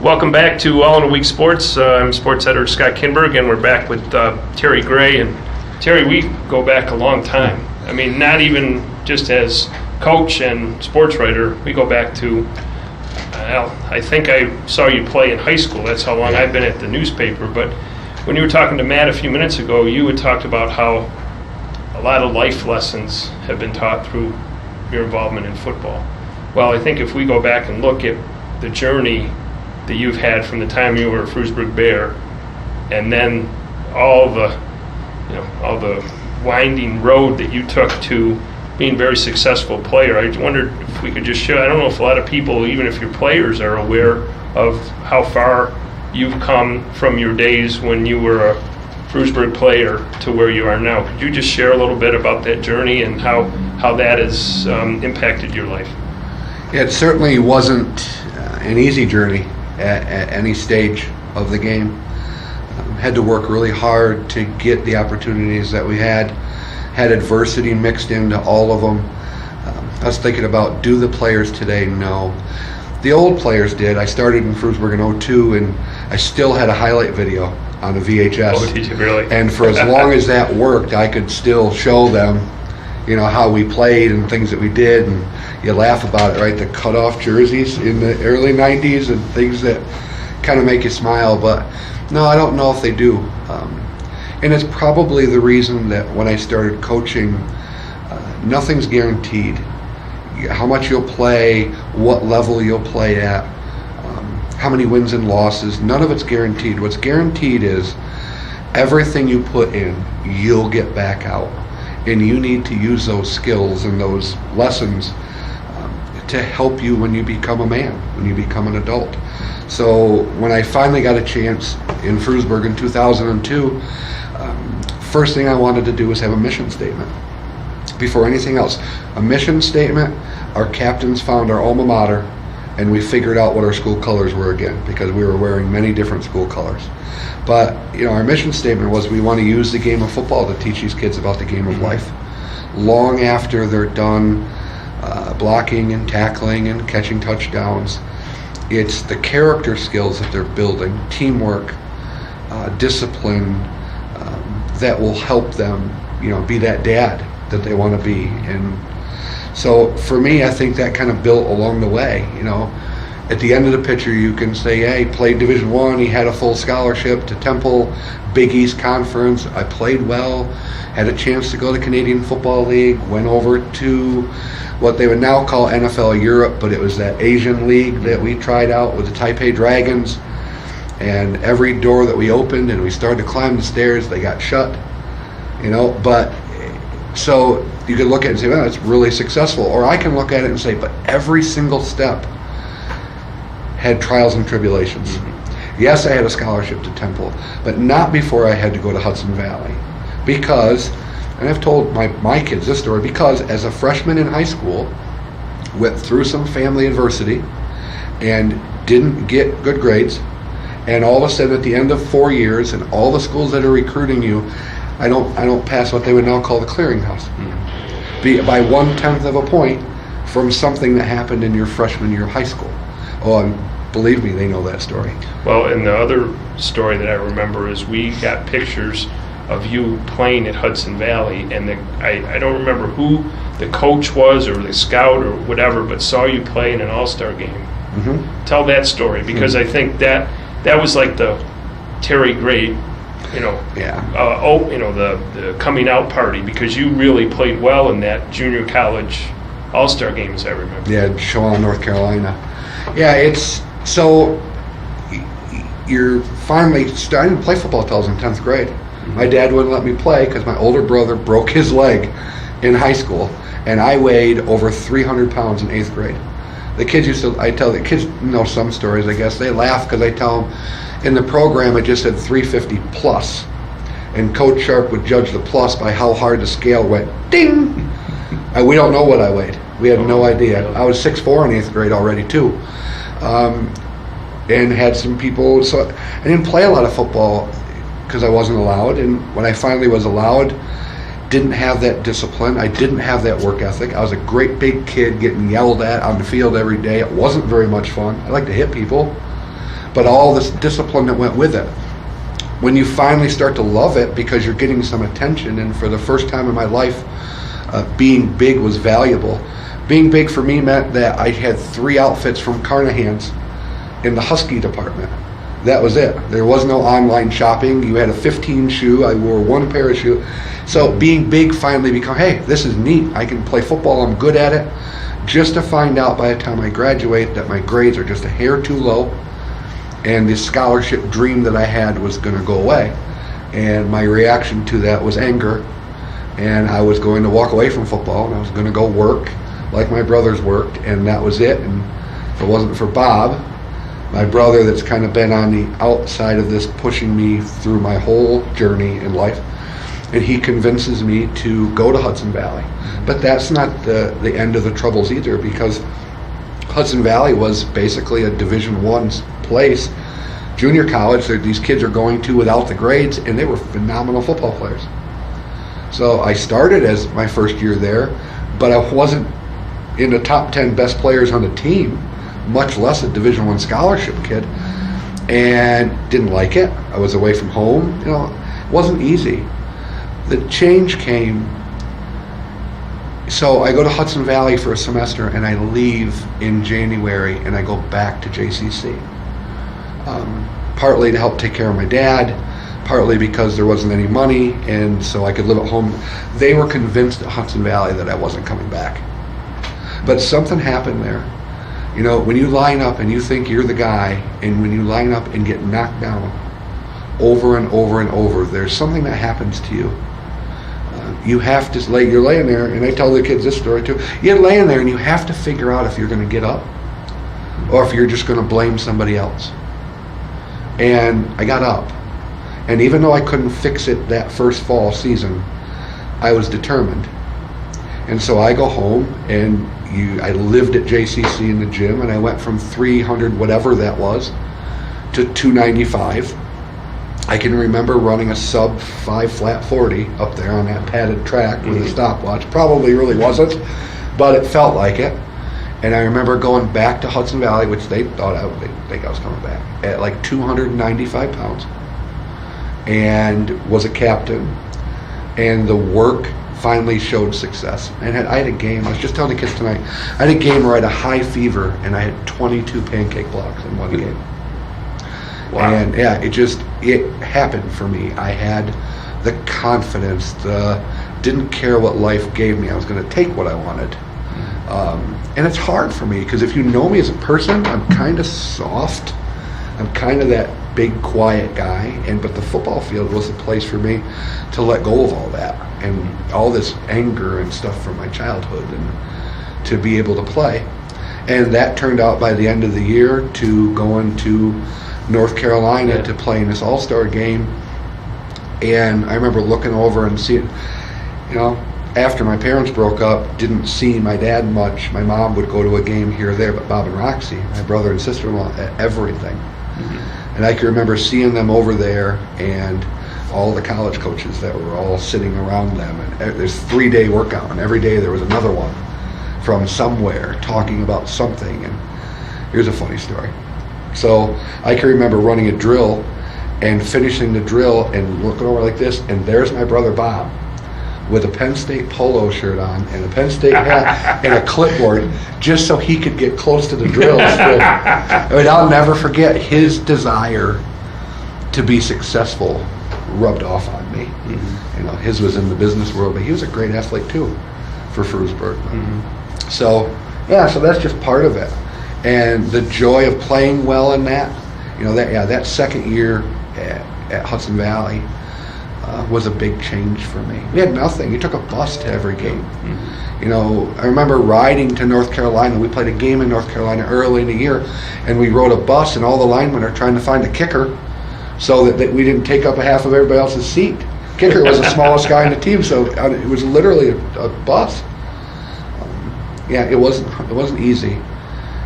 Welcome back to All in a Week Sports. I'm sports editor Scott Kinberg, and we're back with Terry Gray. And Terry, we go back a long time. I mean, not even just as coach and sports writer. We go back to, I think I saw you play in high school. That's how long I've been at the newspaper. But when you were talking to Matt a few minutes ago, you had talked about how a lot of life lessons have been taught through your involvement in football. Well, I think if we go back and look at the journey that you've had from the time you were a Frewsburg Bear, and then all the winding road that you took to being a very successful player. I wondered if we could just show. I don't know if a lot of people, even if your players, are aware of how far you've come from your days when you were a Frewsburg player to where you are now. Could you just share a little bit about that journey and how that has impacted your life? It certainly wasn't an easy journey at any stage of the game. Had to work really hard to get the opportunities that we had adversity mixed into all of them. I was thinking about, do the players today? No. The old players did. I started in Frewsburg in 2002, and I still had a highlight video on a VHS. Oh, did you really? And for as long as that worked, I could still show them, how we played and things that we did, and you laugh about it, right? The cut-off jerseys in the early 90s and things that kind of make you smile, but no, I don't know if they do. And it's probably the reason that when I started coaching, nothing's guaranteed. How much you'll play, what level you'll play at, how many wins and losses, none of it's guaranteed. What's guaranteed is everything you put in, you'll get back out. And you need to use those skills and those lessons to help you when you become a man, when you become an adult. So when I finally got a chance in Frewsburg in 2002, first thing I wanted to do was have a mission statement before anything else. A mission statement, our captains found our alma mater, and we figured out what our school colors were again, because we were wearing many different school colors. But our mission statement was, we want to use the game of football to teach these kids about the game of life. Long after they're done blocking and tackling and catching touchdowns, it's the character skills that they're building, teamwork, discipline, that will help them, be that dad that they want to be. And so for me, I think that kind of built along the way. At the end of the picture, you can say, hey, he played Division I, he had a full scholarship to Temple, Big East Conference, I played well, had a chance to go to the Canadian Football League, went over to what they would now call NFL Europe, but it was that Asian league that we tried out with the Taipei Dragons. And every door that we opened and we started to climb the stairs, they got shut. But so you could look at it and say, well, it's really successful. Or I can look at it and say, but every single step had trials and tribulations. Yes, I had a scholarship to Temple, but not before I had to go to Hudson Valley. Because, and I've told my kids this story, because as a freshman in high school, went through some family adversity and didn't get good grades, and all of a sudden at the end of 4 years, and all the schools that are recruiting you, I don't pass what they would now call the clearinghouse. By 1/10 of a point from something that happened in your freshman year of high school. Oh, and believe me, they know that story. Well, and the other story that I remember is we got pictures of you playing at Hudson Valley, and I don't remember who the coach was or the scout or whatever, but saw you play in an all-star game. Mm-hmm. Tell that story, because I think that was like the Terry Gray, the coming out party, because you really played well in that junior college all-star game, as I remember. Yeah, Chewan, North Carolina. Yeah, it's so you're finally starting to play football until I was in 10th grade. Mm-hmm. My dad wouldn't let me play because my older brother broke his leg in high school, and I weighed over 300 pounds in 8th grade. The kids I tell the kids know some stories, I guess. They laugh because I tell them in the program it just said 350 plus, and Coach Sharp would judge the plus by how hard the scale went. Ding! We don't know what I weighed. We had no idea. I was 6'4" in 8th grade already too, and had some people. So I didn't play a lot of football because I wasn't allowed, and when I finally was allowed, didn't have that discipline. I didn't have that work ethic. I was a great big kid getting yelled at on the field every day. It wasn't very much fun. I like to hit people, but all this discipline that went with it. When you finally start to love it because you're getting some attention, and for the first time in my life, being big was valuable. Being big for me meant that I had 3 outfits from Carnahan's in the Husky department. That was it. There was no online shopping. You had a 15 shoe. I wore 1 pair of shoes. So being big finally became, hey, this is neat. I can play football. I'm good at it. Just to find out by the time I graduate that my grades are just a hair too low, and the scholarship dream that I had was going to go away. And my reaction to that was anger. And I was going to walk away from football, and I was going to go work like my brothers worked, and that was it. And if it wasn't for Bob, my brother that's kind of been on the outside of this, pushing me through my whole journey in life, and he convinces me to go to Hudson Valley. But that's not the end of the troubles either, because Hudson Valley was basically a Division I place, junior college that these kids are going to without the grades, and they were phenomenal football players. So I started as my first year there, but I wasn't in the top 10 best players on the team, much less a Division I scholarship kid, and didn't like it. I was away from home. You know, it wasn't easy. The change came. So I go to Hudson Valley for a semester, and I leave in January, and I go back to JCC. Partly to help take care of my dad, partly because there wasn't any money, and so I could live at home. They were convinced at Hudson Valley that I wasn't coming back. But something happened there. You know, when you line up and you think you're the guy, and when you line up and get knocked down over and over and over, there's something that happens to you. You have to you're laying there, and I tell the kids this story too. You're laying there and you have to figure out if you're going to get up or if you're just going to blame somebody else. And I got up. And even though I couldn't fix it that first fall season, I was determined. And so I go home, and I lived at JCC in the gym, and I went from 300 whatever that was to 295. I can remember running a sub 5 flat 40 up there on that padded track with a stopwatch. Probably really wasn't, but it felt like it. And I remember going back to Hudson Valley, which they thought they think I was coming back, at like 295 pounds, and was a captain. And the work finally showed success. And I had a game, I was just telling the kids tonight, I had a game where I had a high fever, and I had 22 pancake blocks in one game. Wow. And yeah, it happened for me. I had the confidence, didn't care what life gave me. I was going to take what I wanted. And it's hard for me, because if you know me as a person, I'm kind of soft. I'm kind of that big, quiet guy. But the football field was a place for me to let go of all that and all this anger and stuff from my childhood, and to be able to play. And that turned out by the end of the year to going to North Carolina to play in this all-star game. And I remember looking over and seeing, you know, after my parents broke up, didn't see my dad much. My mom would go to a game here or there, but Bob and Roxy, my brother and sister-in-law, at everything. And I can remember seeing them over there, and all the college coaches that were all sitting around them. And there's 3-day workout, and every day there was another one from somewhere talking about something. And here's a funny story. So I can remember running a drill and finishing the drill and looking over like this, and there's my brother Bob with a Penn State polo shirt on and a Penn State hat and a clipboard, just so he could get close to the drills. I mean, I'll never forget his desire to be successful rubbed off on me. You know, his was in the business world, but he was a great athlete too for Frewsburg. So yeah, so that's just part of it. And the joy of playing well in that, you know, that second year at Hudson Valley was a big change for me. We had nothing. You took a bus to every game. You know, I remember riding to North Carolina. We played a game in North Carolina early in the year, and we rode a bus, and all the linemen are trying to find a kicker so that we didn't take up a half of everybody else's seat. Kicker was the smallest guy in the team, so it was literally a bus. Yeah, it wasn't easy.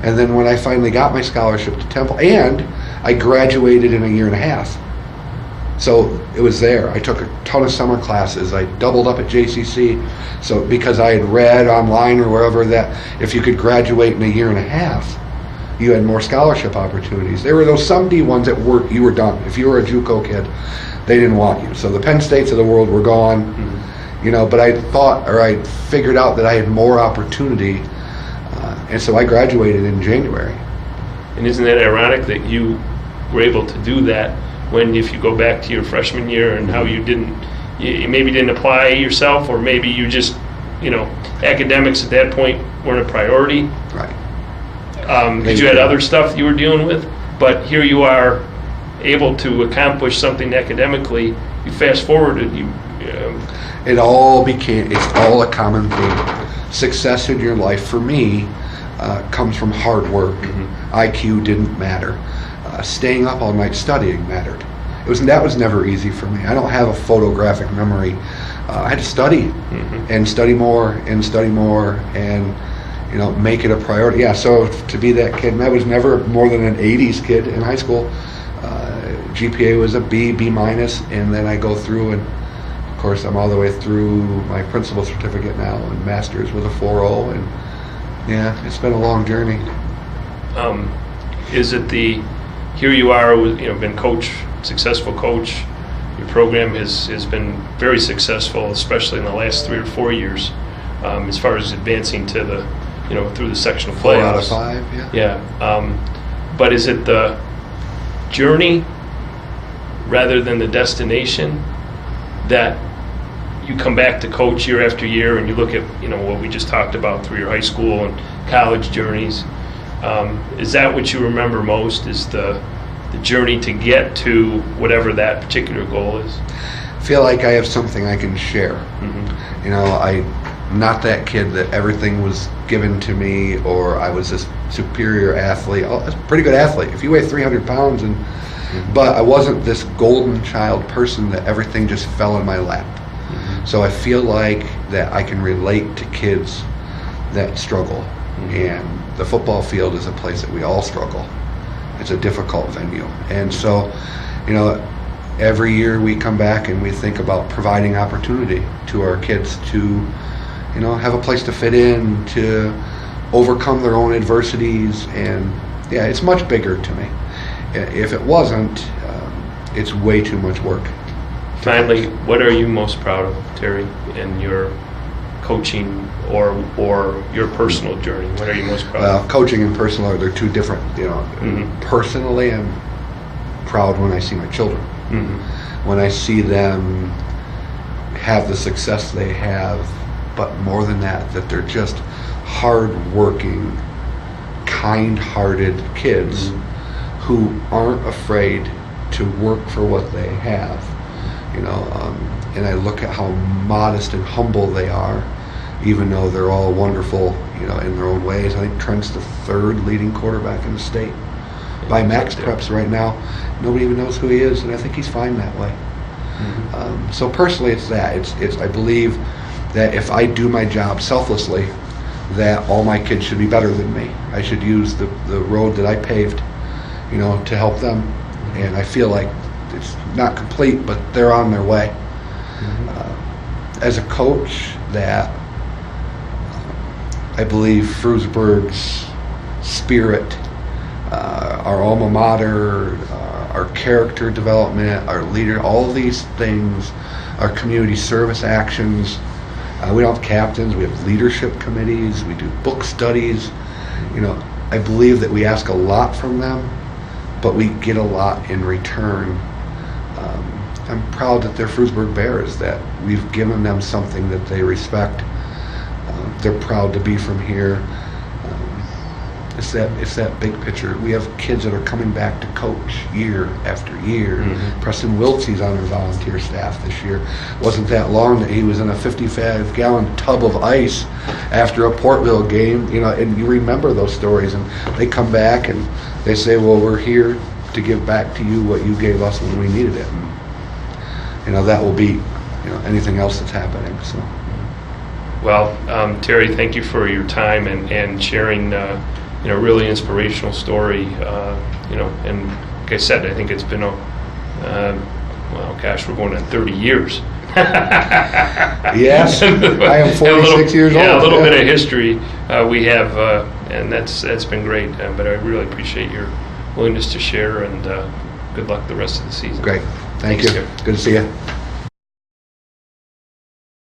And then when I finally got my scholarship to Temple, and I graduated in a year and a half. So it was there. I took a ton of summer classes. I doubled up at JCC. So because I had read online or wherever that if you could graduate in a year and a half, you had more scholarship opportunities. There were those some D1s that you were done. If you were a JUCO kid, they didn't want you. So the Penn States of the world were gone, but I figured out that I had more opportunity, and so I graduated in January. And isn't that ironic that you were able to do that when, if you go back to your freshman year and how you maybe didn't apply yourself, or maybe you just, academics at that point weren't a priority. Right. Because you had other stuff you were dealing with, but here you are able to accomplish something academically. You fast forwarded, it's all a common theme. Success in your life for me comes from hard work. IQ didn't matter. Staying up all night studying mattered. That was never easy for me. I don't have a photographic memory. I had to study and study more and make it a priority. Yeah, so to be that kid, and I was never more than an 80s kid in high school. GPA was a B minus, and then I go through, and of course I'm all the way through my principal certificate now, and master's with a 4.0, and yeah, it's been a long journey. Is it here you are, been successful coach. Your program has been very successful, especially in the last 3 or 4 years, as far as advancing to the, through the sectional playoffs. 4 out of 5, yeah. Yeah. But is it the journey rather than the destination that you come back to coach year after year, and you look at, what we just talked about through your high school and college journeys? Is that what you remember most, is the journey to get to whatever that particular goal is? I feel like I have something I can share. I'm not that kid that everything was given to me, or I was this superior athlete. I was a pretty good athlete. If you weigh 300 pounds, but I wasn't this golden child person that everything just fell in my lap. So I feel like that I can relate to kids that struggle, and the football field is a place that we all struggle. It's a difficult venue, and so, every year we come back and we think about providing opportunity to our kids to, have a place to fit in, to overcome their own adversities, and yeah, it's much bigger to me. If it wasn't, it's way too much work. Finally, what are you most proud of, Terry, in your coaching or your personal journey? What are you most proud of? Well, coaching and personal they're two different. Personally, I'm proud when I see my children. When I see them have the success they have, but more than that they're just hard-working, kind-hearted kids who aren't afraid to work for what they have. And I look at how modest and humble they are, even though they're all wonderful, in their own ways. I think Trent's the 3rd leading quarterback in the state by Max Preps right now. Nobody even knows who he is, and I think he's fine that way. So personally, it's that. It's I believe that if I do my job selflessly, that all my kids should be better than me. I should use the road that I paved, to help them. And I feel like it's not complete, but they're on their way. As a coach, that I believe Frewsburg's spirit, our alma mater, our character development, our leader, all of these things, our community service actions. We don't have captains, we have leadership committees, we do book studies. I believe that we ask a lot from them, but we get a lot in return. I'm proud that they're Frewsburg Bears, that we've given them something that they respect. They're proud to be from here. It's that big picture. We have kids that are coming back to coach year after year. Preston Wiltsey's on our volunteer staff this year. Wasn't that long that he was in a 55-gallon tub of ice after a Portville game, and you remember those stories, and they come back and they say, well, we're here to give back to you what you gave us when we needed it. And, that will be, anything else that's happening. So. Well, Terry, thank you for your time and sharing, really inspirational story. And like I said, I think it's been we're going on 30 years. Yes, I am 46 years old. Yeah, a little bit of history. We have and that's been great. But I really appreciate your willingness to share, and good luck the rest of the season. Great. Thank Thanks, you. Terry. Good to see you.